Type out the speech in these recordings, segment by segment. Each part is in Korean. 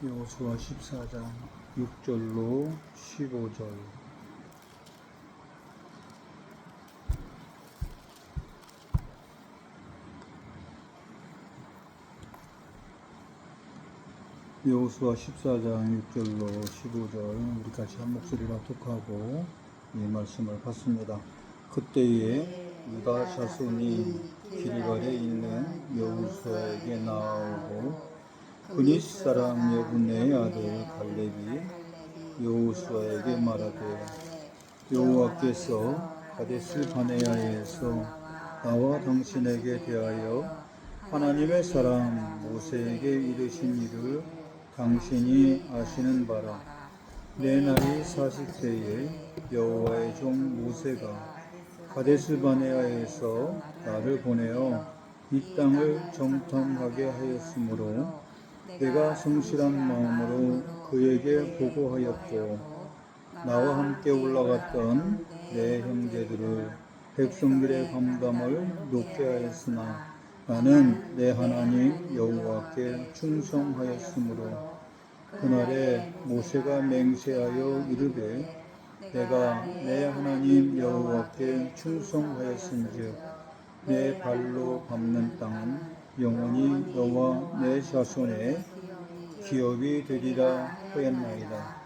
여호수아 14장 6절로 15절. 여호수아 14장 6절로 15절 우리 같이 한 목소리로 합독하고 이 말씀을 받습니다. 그때에 유다 자손이 길갈에 있는 여호수아에게 나아오고 그니스 사람 여분의 아들 갈렙이 여호수아에게 말하되 여호와께서 가데스 바네아에서 나와 당신에게 대하여 하나님의 사람 모세에게 이르신 일을 당신이 아시는 바라. 내 나이 40세에 여호와의 종 모세가 가데스 바네아에서 나를 보내어 이 땅을 정탐하게 하였으므로 내가 성실한 마음으로 그에게 보고하였고 나와 함께 올라갔던 내 형제들을 백성들의 감담을 높게 하였으나 나는 내 하나님 여호와께 충성하였으므로 그날에 모세가 맹세하여 이르되 내가 내 하나님 여호와께 충성하였은즉 내 발로 밟는 땅은 영원히 너와 내 자손의 기업이 되리라 하였나이다.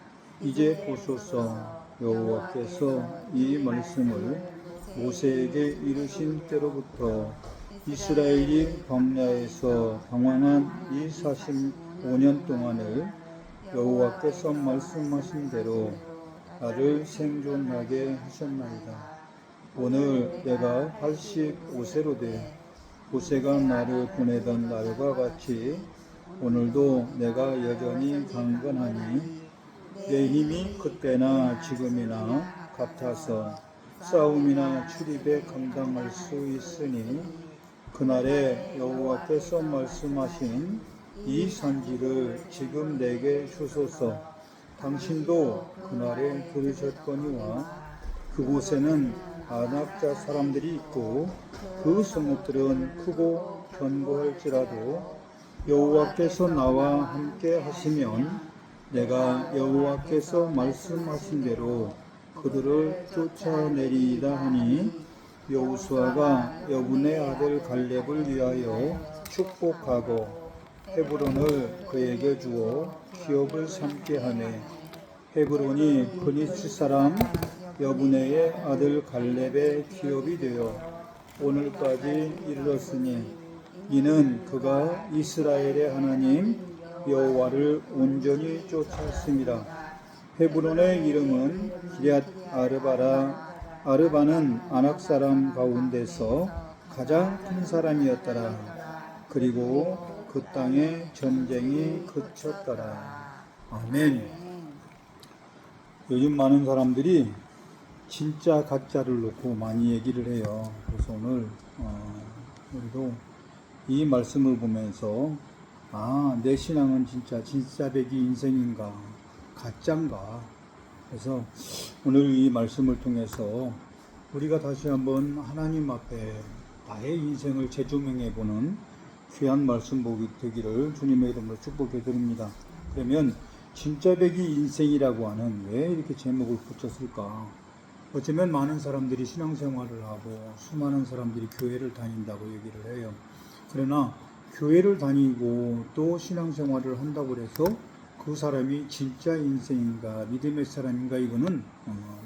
이제 보소서 여호와께서 이 말씀을 모세에게 이르신 때로부터 이스라엘이 광야에서 방황한 이 45년 동안을 여호와께서 말씀하신 대로 나를 생존하게 하셨나이다. 오늘 내가 85세로 돼 모세가 나를 보내던 날과 같이 오늘도 내가 여전히 강건하니 내 힘이 그때나 지금이나 같아서 싸움이나 출입에 감당할 수 있으니 그날에 여호와께서 말씀하신 이 산지를 지금 내게 주소서. 당신도 그날에 들으셨거니와 그곳에는 안악자 사람들이 있고 그 성읍들은 크고 견고할지라도 여호와께서 나와 함께 하시면 내가 여호와께서 말씀하신 대로 그들을 쫓아내리이다 하니 여호수아가 여분의 아들 갈렙을 위하여 축복하고 헤브론을 그에게 주어 기업을 삼게 하네. 헤브론이 그니스 사람 여분의 아들 갈렙의 기업이 되어 오늘까지 이르렀으니 이는 그가 이스라엘의 하나님 여호와를 온전히 쫓았습니다. 헤브론의 이름은 기럇 아르바라. 아르바는 아낙 사람 가운데서 가장 큰 사람이었더라. 그리고 그 땅에 전쟁이 그쳤더라. 아멘. 요즘 많은 사람들이 진짜 가짜를 놓고 많이 얘기를 해요. 그래서 오늘 우리도 이 말씀을 보면서 내 신앙은 진짜 배기 인생인가 가짜인가. 그래서 오늘 이 말씀을 통해서 우리가 다시 한번 하나님 앞에 나의 인생을 재조명해보는 귀한 말씀 보기 되기를 주님의 이름으로 축복해 드립니다. 그러면 진짜 배기 인생이라고 하는 왜 이렇게 제목을 붙였을까? 어쩌면 많은 사람들이 신앙생활을 하고 수많은 사람들이 교회를 다닌다고 얘기를 해요. 그러나 교회를 다니고 또 신앙생활을 한다고 해서 그 사람이 진짜 인생인가 믿음의 사람인가 이거는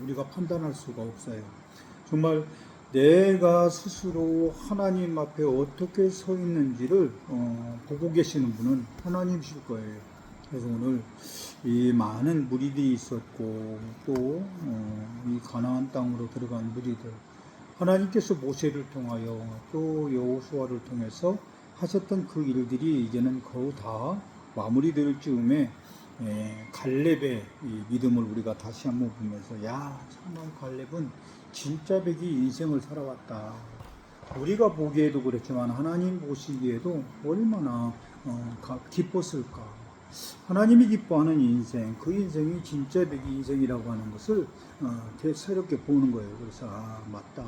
우리가 판단할 수가 없어요. 정말 내가 스스로 하나님 앞에 어떻게 서 있는지를 보고 계시는 분은 하나님이실 거예요. 그래서 오늘 이 많은 무리들이 있었고 또 이 가나안 땅으로 들어간 무리들 하나님께서 모세를 통하여 또 여호수아를 통해서 하셨던 그 일들이 이제는 거의 다 마무리될 즈음에 갈렙의 이 믿음을 우리가 다시 한번 보면서 정말 갈렙은 진짜 배기 인생을 살아왔다. 우리가 보기에도 그렇지만 하나님 보시기에도 얼마나 기뻤을까. 하나님이 기뻐하는 인생, 그 인생이 진짜 배기 인생이라고 하는 것을 새롭게 보는 거예요. 그래서 맞다.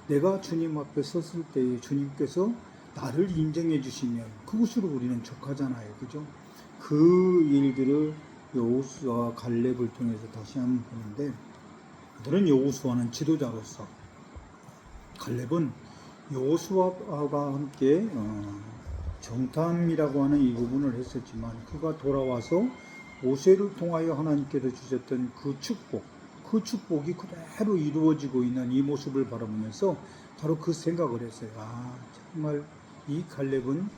내가 주님 앞에 섰을 때에 주님께서 나를 인정해 주시면 그것으로 우리는 족하잖아요. 그죠? 그 일들을 여호수아와 갈렙을 통해서 다시 한번 보는데, 그들은 여호수아는 지도자로서, 갈렙은 여호수아와 함께 정탐이라고 하는 이 부분을 했었지만, 그가 돌아와서 모세를 통하여 하나님께서 주셨던 그 축복이 그대로 이루어지고 있는 이 모습을 바라보면서 바로 그 생각을 했어요. 정말 이 갈렙은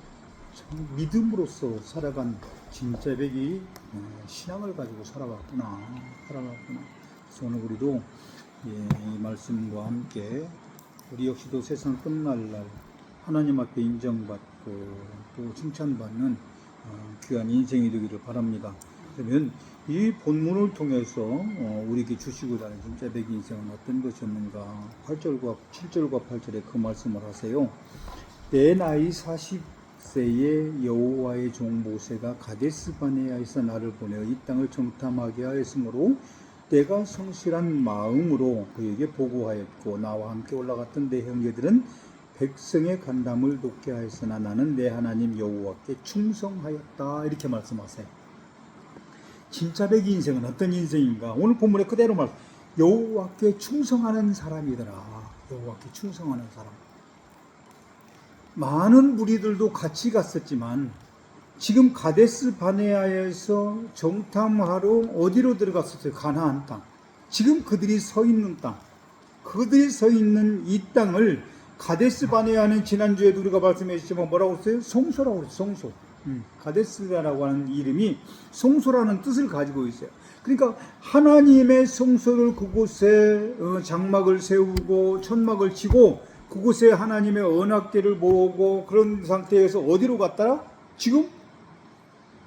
참 믿음으로써 살아간 진짜배기 신앙을 가지고 살아왔구나. 그래서 오늘 우리도 이 말씀과 함께 우리 역시도 세상 끝날 날 하나님 앞에 인정받고 또 칭찬받는 귀한 인생이 되기를 바랍니다. 그러면 이 본문을 통해서 우리에게 주시고자 하는 진짜배기 인생은 어떤 것이었는가? 7절과 8절에 그 말씀을 하세요. 내 나이 40세에 여호와의 종 모세가 가데스 바네아에서 나를 보내어 이 땅을 정탐하게 하였으므로 내가 성실한 마음으로 그에게 보고하였고 나와 함께 올라갔던 내 형제들은 백성의 간담을 돕게 하였으나 나는 내 하나님 여호와께 충성하였다. 이렇게 말씀하세요. 진짜배기 인생은 어떤 인생인가? 오늘 본문에 그대로 여호와께 충성하는 사람이더라. 여호와께 충성하는 사람. 많은 무리들도 같이 갔었지만 지금 가데스 바네아에서 정탐하러 어디로 들어갔었어요? 가나안 땅. 지금 그들이 서 있는 땅. 그들이 서 있는 이 땅을 가데스 바네아는 지난주에도 우리가 말씀했지만 뭐라고 했어요? 성소라고 했어요. 성소. 가데스라고 하는 이름이 성소라는 뜻을 가지고 있어요. 그러니까 하나님의 성소를 그곳에 장막을 세우고 천막을 치고 그곳에 하나님의 언약궤를 모으고 그런 상태에서 어디로 갔더라? 지금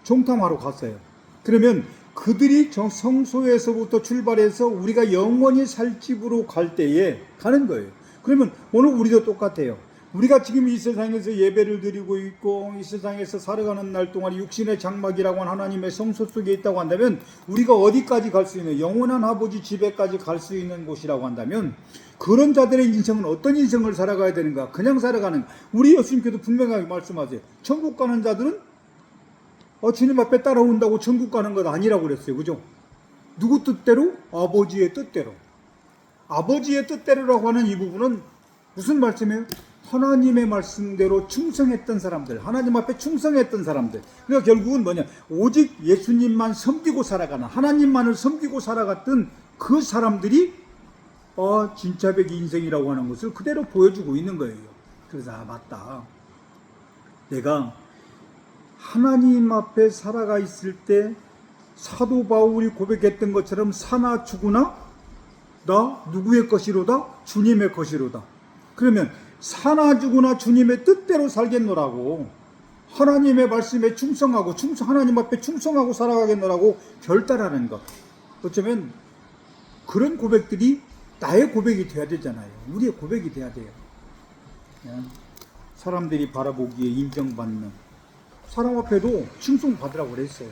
정탐하러 갔어요. 그러면 그들이 성소에서부터 출발해서 우리가 영원히 살 집으로 갈 때에 가는 거예요. 그러면 오늘 우리도 똑같아요. 우리가 지금 이 세상에서 예배를 드리고 있고 이 세상에서 살아가는 날 동안 육신의 장막이라고 하는 하나님의 성소 속에 있다고 한다면 우리가 어디까지 갈 수 있는 영원한 아버지 집에까지 갈 수 있는 곳이라고 한다면 그런 자들의 인생은 어떤 인생을 살아가야 되는가? 그냥 살아가는, 우리 예수님께도 분명하게 말씀하세요. 천국 가는 자들은 주님 앞에 따라온다고 천국 가는 것 아니라고 그랬어요. 그죠? 누구 뜻대로? 아버지의 뜻대로. 아버지의 뜻대로라고 하는 이 부분은 무슨 말씀이에요? 하나님의 말씀대로 충성했던 사람들, 하나님 앞에 충성했던 사람들. 그러니까 결국은 뭐냐? 오직 예수님만 섬기고 살아가는, 하나님만을 섬기고 살아갔던 그 사람들이 진짜배기 인생이라고 하는 것을 그대로 보여주고 있는 거예요. 그래서 맞다. 내가 하나님 앞에 살아가 있을 때 사도 바울이 고백했던 것처럼 사나 죽으나 나 누구의 것이로다? 주님의 것이로다. 그러면 사나 죽으나 주님의 뜻대로 살겠노라고, 하나님의 말씀에 충성하고 하나님 앞에 충성하고 살아가겠노라고 결단하는 것. 어쩌면 그런 고백들이 나의 고백이 돼야 되잖아요. 우리의 고백이 돼야 돼요. 사람들이 바라보기에 인정받는, 사람 앞에도 칭송받으라고 그랬어요.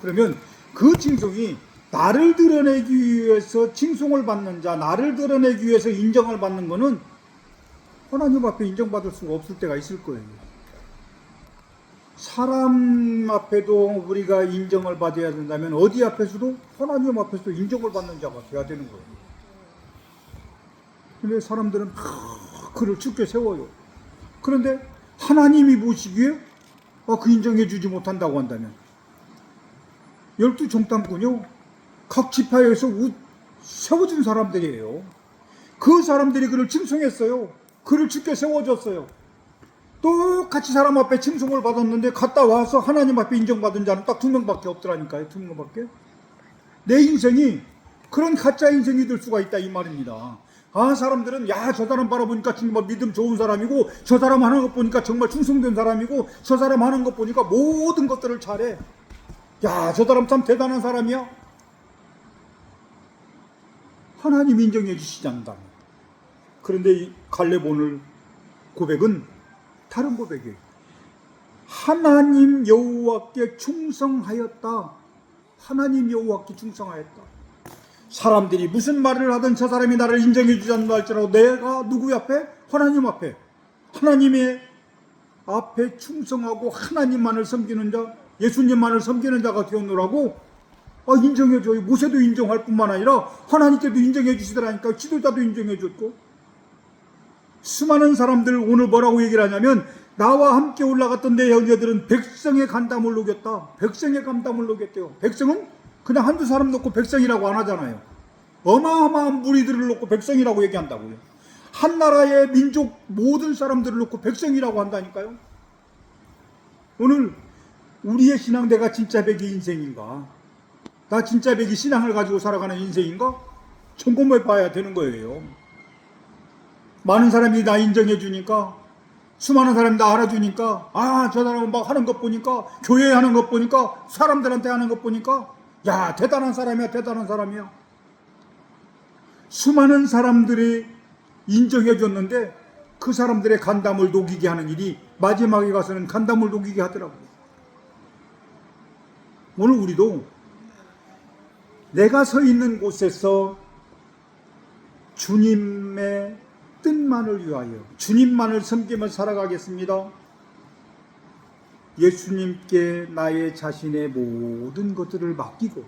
그러면 그 칭송이 나를 드러내기 위해서 칭송을 받는 자, 나를 드러내기 위해서 인정을 받는 것은 하나님 앞에 인정받을 수가 없을 때가 있을 거예요. 사람 앞에도 우리가 인정을 받아야 된다면 어디 앞에서도, 하나님 앞에서도 인정을 받는 자가 돼야 되는 거예요. 근데 사람들은 그를 죽게 세워요. 그런데 하나님이 보시기에 그 인정해 주지 못한다고 한다면, 12 정탐꾼이요, 각 지파에서 세워진 사람들이에요. 그 사람들이 그를 칭송했어요. 그를 죽게 세워줬어요. 똑같이 사람 앞에 칭송을 받았는데 갔다 와서 하나님 앞에 인정받은 자는 딱 2명밖에 없더라니까요. 2명밖에. 내 인생이 그런 가짜 인생이 될 수가 있다 이 말입니다. 사람들은 저 사람 바라보니까 정말 믿음 좋은 사람이고, 저 사람 하는 것 보니까 정말 충성된 사람이고, 저 사람 하는 것 보니까 모든 것들을 잘해. 저 사람 참 대단한 사람이야. 하나님 인정해 주시지 않는다. 그런데 이 갈렙 오늘 고백은 다른 고백이에요. 하나님 여호와께 충성하였다. 하나님 여호와께 충성하였다. 사람들이 무슨 말을 하든 저 사람이 나를 인정해 주지 않는다 할지라도 내가 누구 앞에? 하나님 앞에. 하나님의 앞에 충성하고 하나님만을 섬기는 자, 예수님만을 섬기는 자가 되었노라고 인정해줘요. 모세도 인정할 뿐만 아니라 하나님께도 인정해 주시더라니까. 지도자도 인정해 줬고. 수많은 사람들 오늘 뭐라고 얘기를 하냐면 나와 함께 올라갔던 내 형제들은 백성의 간담을 녹였다. 백성의 간담을 녹였대요. 백성은 그냥 한두 사람 놓고 백성이라고 안 하잖아요. 어마어마한 무리들을 놓고 백성이라고 얘기한다고요. 한 나라의 민족 모든 사람들을 놓고 백성이라고 한다니까요. 오늘 우리의 신앙 내가 진짜 백이 인생인가? 나 진짜 백이 신앙을 가지고 살아가는 인생인가? 점검해 봐야 되는 거예요. 많은 사람이 나 인정해 주니까, 수많은 사람이 나 알아주니까, 저 사람은 막 하는 것 보니까, 교회에 하는 것 보니까, 사람들한테 하는 것 보니까, 야, 대단한 사람이야, 대단한 사람이야. 수많은 사람들이 인정해 줬는데 그 사람들의 간담을 녹이게 하는 일이 마지막에 가서는 간담을 녹이게 하더라고요. 오늘 우리도 내가 서 있는 곳에서 주님의 뜻만을 위하여 주님만을 섬기며 살아가겠습니다. 예수님께 나의 자신의 모든 것들을 맡기고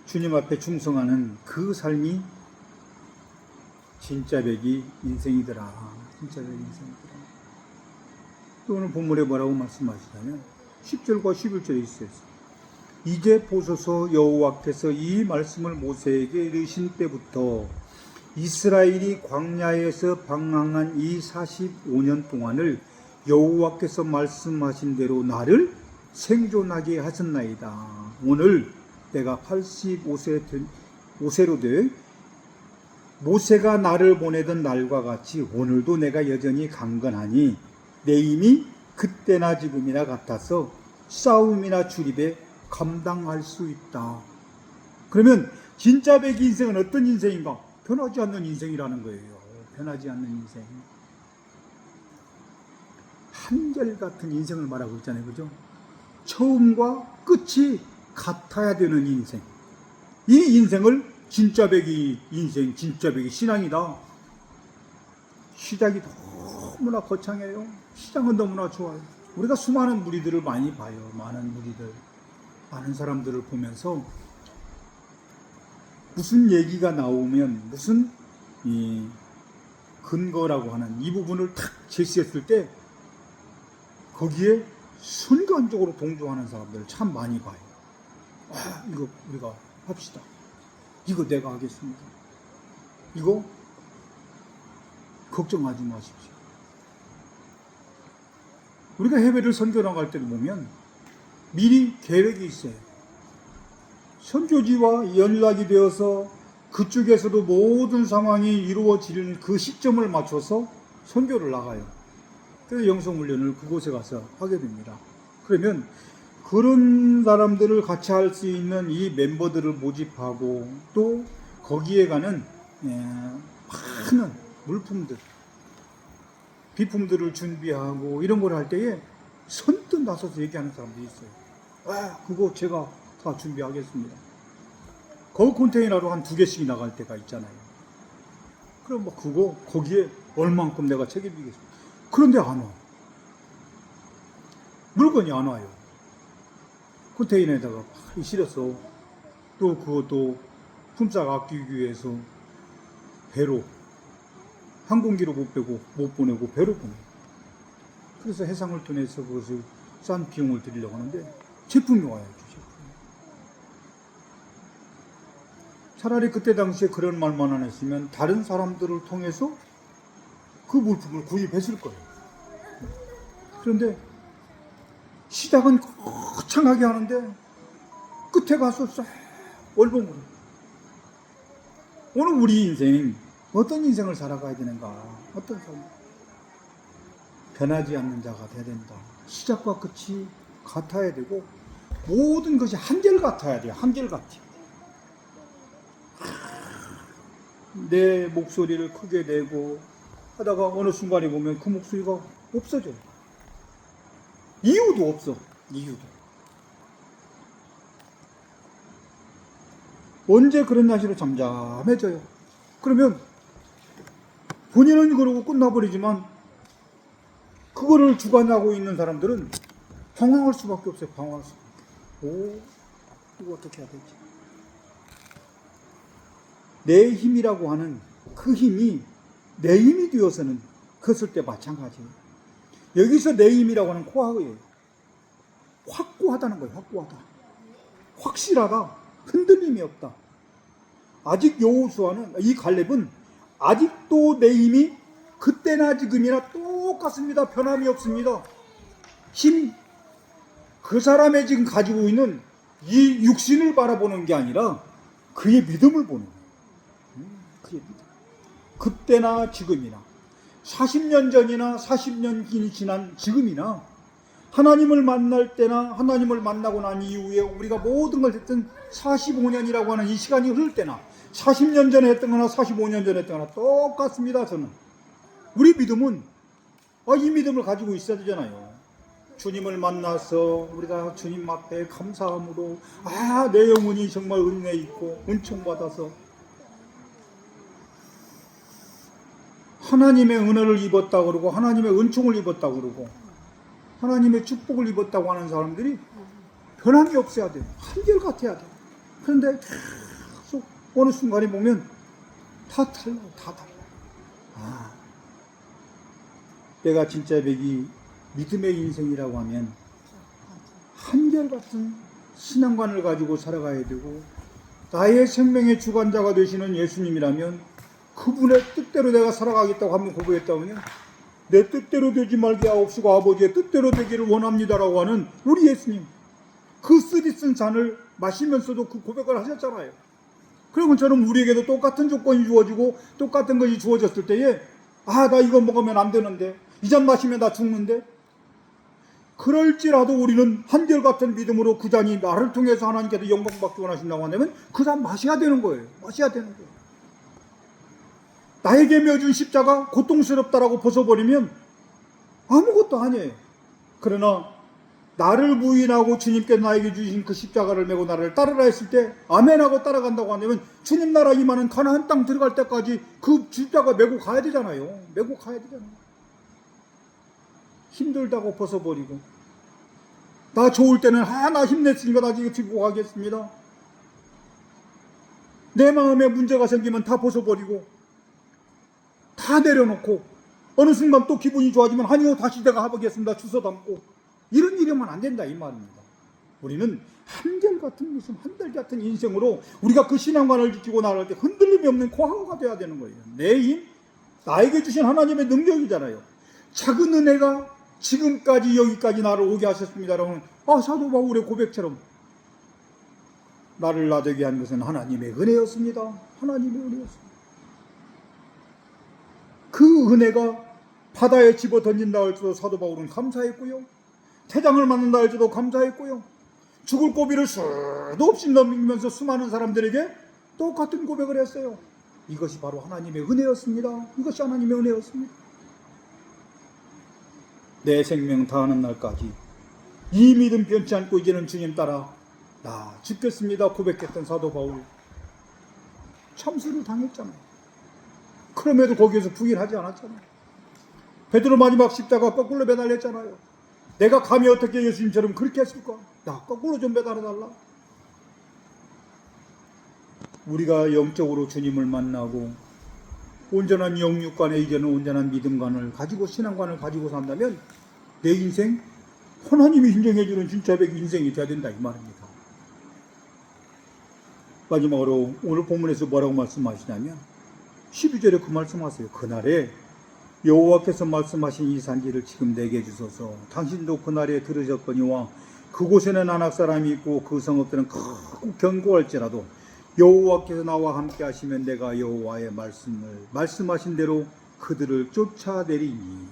주님 앞에 충성하는 그 삶이 진짜 백이 인생이더라. 진짜 백이 인생이더라. 또 오늘 본문에 뭐라고 말씀하시냐면 10절과 11절에 있어요. 이제 보소서 여호와께서 이 말씀을 모세에게 이르신 때부터 이스라엘이 광야에서 방황한 이 45년 동안을 여호와께서 말씀하신 대로 나를 생존하게 하셨나이다. 오늘 내가 85세로 돼 모세가 나를 보내던 날과 같이 오늘도 내가 여전히 강건하니 내 힘이 그때나 지금이나 같아서 싸움이나 출입에 감당할 수 있다. 그러면 진짜 백의 인생은 어떤 인생인가? 변하지 않는 인생이라는 거예요. 변하지 않는 인생. 한결같은 인생을 말하고 있잖아요. 그죠? 처음과 끝이 같아야 되는 인생. 이 인생을 진짜 백의 인생, 진짜 백의 신앙이다. 시작이 너무나 거창해요. 시작은 너무나 좋아요. 우리가 수많은 무리들을 많이 봐요. 많은 무리들, 많은 사람들을 보면서 무슨 얘기가 나오면 무슨 이 근거라고 하는 이 부분을 탁 제시했을 때 거기에 순간적으로 동조하는 사람들을 참 많이 봐요. 이거 우리가 합시다. 이거 내가 하겠습니다. 이거 걱정하지 마십시오. 우리가 해외를 선교 나갈 때도 보면 미리 계획이 있어요. 선교지와 연락이 되어서 그쪽에서도 모든 상황이 이루어지는 그 시점을 맞춰서 선교를 나가요. 그래서 영성훈련을 그곳에 가서 하게 됩니다. 그러면 그런 사람들을 같이 할 수 있는 이 멤버들을 모집하고 또 거기에 가는 많은 물품들, 비품들을 준비하고 이런 걸 할 때에 선뜻 나서서 얘기하는 사람들이 있어요. 그거 제가 다 준비하겠습니다. 그 컨테이너로 한 2개씩 나갈 때가 있잖아요. 그럼 뭐 그거 거기에 얼만큼 내가 책임지겠습니다. 그런데 안 와. 물건이 안 와요. 컨테이너에다가 실어서 또 그것도 품삯 아끼기 위해서 배로 항공기로 못 보내고 배로 보내요. 그래서 해상을 통해서 그것을 싼 비용을 드리려고 하는데 제품이 와야죠. 제품이. 차라리 그때 당시에 그런 말만 안 했으면 다른 사람들을 통해서 그 물품을 구입했을 거예요. 그런데 시작은 거창하게 하는데 끝에 가서 싹 얼벙거려. 오늘 우리 인생 어떤 인생을 살아가야 되는가? 어떤 삶? 변하지 않는 자가 돼야 된다. 시작과 끝이 같아야 되고 모든 것이 한결 같아야 돼요. 한결 같아. 내 목소리를 크게 내고 하다가 어느 순간에 보면 그 목소리가 없어져요. 이유도 없어. 이유도. 언제 그런 날씨로 잠잠해져요. 그러면 본인은 그러고 끝나버리지만 그거를 주관하고 있는 사람들은 방황할 수밖에 없어요. 방황할 수밖에. 이거 어떻게 해야 되지? 내 힘이라고 하는 그 힘이 내 힘이 되어서는 컸을 때 마찬가지예요. 여기서 내 힘이라고 하는 코하예요. 확고하다는 거예요. 확고하다. 확실하다. 흔들림이 없다. 아직 여호수아는, 이 갈렙은 아직도 내 힘이 그때나 지금이나 똑같습니다. 변함이 없습니다. 힘, 그 사람의 지금 가지고 있는 이 육신을 바라보는 게 아니라 그의 믿음을 보는 거예요. 그의 믿음. 그때나 지금이나 40년 전이나 40년이 지난 지금이나 하나님을 만날 때나 하나님을 만나고 난 이후에 우리가 모든 걸 했던 45년이라고 하는 이 시간이 흐를 때나 40년 전에 했던 거나 45년 전에 했던 거나 똑같습니다. 저는 우리 믿음은 이 믿음을 가지고 있어야 되잖아요. 주님을 만나서 우리가 주님 앞에 감사함으로 내 영혼이 정말 은혜 있고 은총 받아서 하나님의 은혜를 입었다 그러고 하나님의 은총을 입었다 그러고 하나님의 축복을 입었다고 하는 사람들이 변함이 없어야 돼요. 한결같아야 돼요. 그런데 계속 어느 순간에 보면 다 달라요. 다 달라요. 내가 진짜 믿음의 인생이라고 하면 한결같은 신앙관을 가지고 살아가야 되고 나의 생명의 주관자가 되시는 예수님이라면 그분의 뜻대로 내가 살아가겠다고 한번 고백했다면 내 뜻대로 되지 말게 하옵시고 아버지의 뜻대로 되기를 원합니다라고 하는 우리 예수님, 그 쓰디쓴 잔을 마시면서도 그 고백을 하셨잖아요. 그러면 저는 우리에게도 똑같은 조건이 주어지고 똑같은 것이 주어졌을 때에 나 이거 먹으면 안 되는데 이 잔 마시면 나 죽는데, 그럴지라도 우리는 한결같은 믿음으로 그 잔이 나를 통해서 하나님께서 영광 받기 원하신다고 한다면 그 잔 마셔야 되는 거예요. 마셔야 되는 거예요. 나에게 매어준 십자가 고통스럽다라고 벗어버리면 아무것도 아니에요. 그러나 나를 부인하고 주님께 나에게 주신 그 십자가를 메고 나를 따르라 했을 때 아멘하고 따라간다고 한다면 주님 나라 임하는 가나안 땅 들어갈 때까지 그 십자가 메고 가야 되잖아요. 메고 가야 되잖아요. 힘들다고 벗어버리고 나 좋을 때는 나 힘냈으니까 나 지금 들고 가겠습니다. 내 마음에 문제가 생기면 다 벗어버리고 다 내려놓고 어느 순간 또 기분이 좋아지면 아니요 다시 내가 해보겠습니다. 주워 담고 이런 일이면 안 된다 이 말입니다. 우리는 한결같은 무슨 한결같은 인생으로 우리가 그 신앙관을 지키고 나갈 때 흔들림이 없는 고하고가 돼야 되는 거예요. 내 힘, 나에게 주신 하나님의 능력이잖아요. 작은 은혜가 지금까지 여기까지 나를 오게 하셨습니다라는 사도 바울의 고백처럼 나를 나되게 한 것은 하나님의 은혜였습니다. 하나님의 은혜였습니다. 그 은혜가 바다에 집어 던진다 할지도 사도 바울은 감사했고요. 태장을 맞는다 할지도 감사했고요. 죽을 고비를 수도 없이 넘기면서 수많은 사람들에게 똑같은 고백을 했어요. 이것이 바로 하나님의 은혜였습니다. 이것이 하나님의 은혜였습니다. 내 생명 다하는 날까지 이 믿음 변치 않고 이제는 주님 따라 나 죽겠습니다 고백했던 사도 바울, 참수를 당했잖아요. 그럼에도 거기에서 부인하지 않았잖아요. 베드로 마지막 십자가 거꾸로 매달렸잖아요. 내가 감히 어떻게 예수님처럼 그렇게 했을까? 나 거꾸로 좀 매달아달라. 우리가 영적으로 주님을 만나고 온전한 영육관에 이제는 온전한 믿음관을 가지고 신앙관을 가지고 산다면 내 인생 하나님이 인정해주는 진짜 백 인생이 돼야 된다 이 말입니다. 마지막으로 오늘 본문에서 뭐라고 말씀하시냐면 12절에 그 말씀하세요. 그날에 여호와께서 말씀하신 이 산지를 지금 내게 주소서. 당신도 그날에 들으셨거니와 그곳에는 안악 사람이 있고 그 성읍들은 크고 견고할지라도 여호와께서 나와 함께 하시면 내가 여호와의 말씀하신 대로 그들을 쫓아내리니.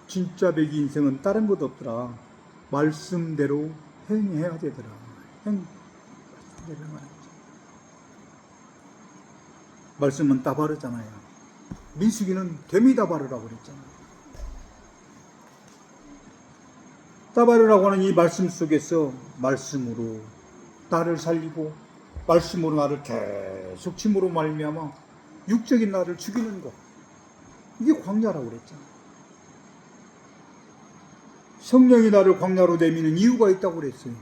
진짜 백의 인생은 다른 것 없더라. 말씀대로 행해야 되더라. 말씀대로 행해야 되더라. 말씀은 따바르잖아요. 민수기는 되미다 바르라고 그랬잖아요. 따바르라고 하는 이 말씀 속에서 말씀으로 나를 살리고 말씀으로 나를 계속 침으로 말미암아 육적인 나를 죽이는 것, 이게 광야라고 그랬잖아요. 성령이 나를 광야로 내미는 이유가 있다고 그랬어요.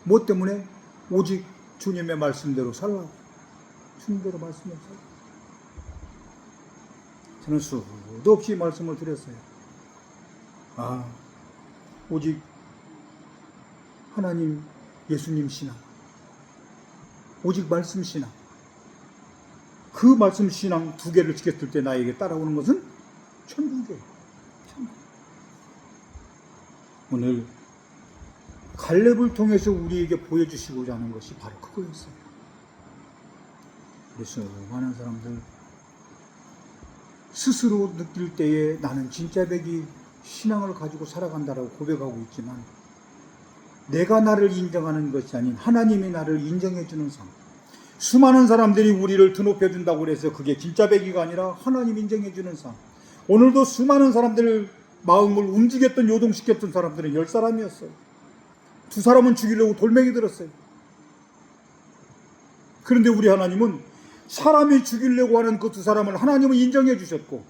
뭐 때문에? 오직 주님의 말씀대로 살라고. 주님대로 말씀대로 살라고. 저는 수도 없이 말씀을 드렸어요. 오직 하나님, 예수님 신앙, 오직 말씀 신앙, 그 말씀 신앙 두 개를 지켰을 때 나에게 따라오는 것은 천국이에요. 천국. 오늘 갈렙을 통해서 우리에게 보여주시고자 하는 것이 바로 그거였어요. 그래서 많은 사람들 스스로 느낄 때에 나는 진짜 백이 신앙을 가지고 살아간다라고 고백하고 있지만, 내가 나를 인정하는 것이 아닌 하나님이 나를 인정해 주는 삶. 수많은 사람들이 우리를 드높여 준다고 그래서 그게 진짜 백이가 아니라 하나님 인정해 주는 삶. 오늘도 수많은 사람들 마음을 움직였던, 요동시켰던 사람들은 10사람이었어요. 2사람은 죽이려고 돌멩이 들었어요. 그런데 우리 하나님은 사람이 죽이려고 하는 그 2사람을 하나님은 인정해 주셨고,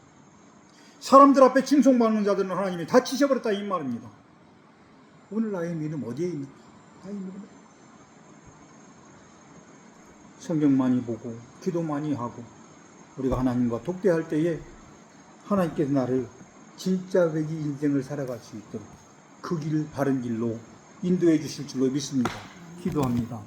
사람들 앞에 칭송받는 자들은 하나님이 다 치셔버렸다 이 말입니다. 오늘 나의 믿음 어디에 있는가? 나의 믿음. 성경 많이 보고 기도 많이 하고 우리가 하나님과 독대할 때에 하나님께서 나를 진짜 백이 인생을 살아갈 수 있도록 그 길, 바른 길로 인도해 주실 줄로 믿습니다. 기도합니다.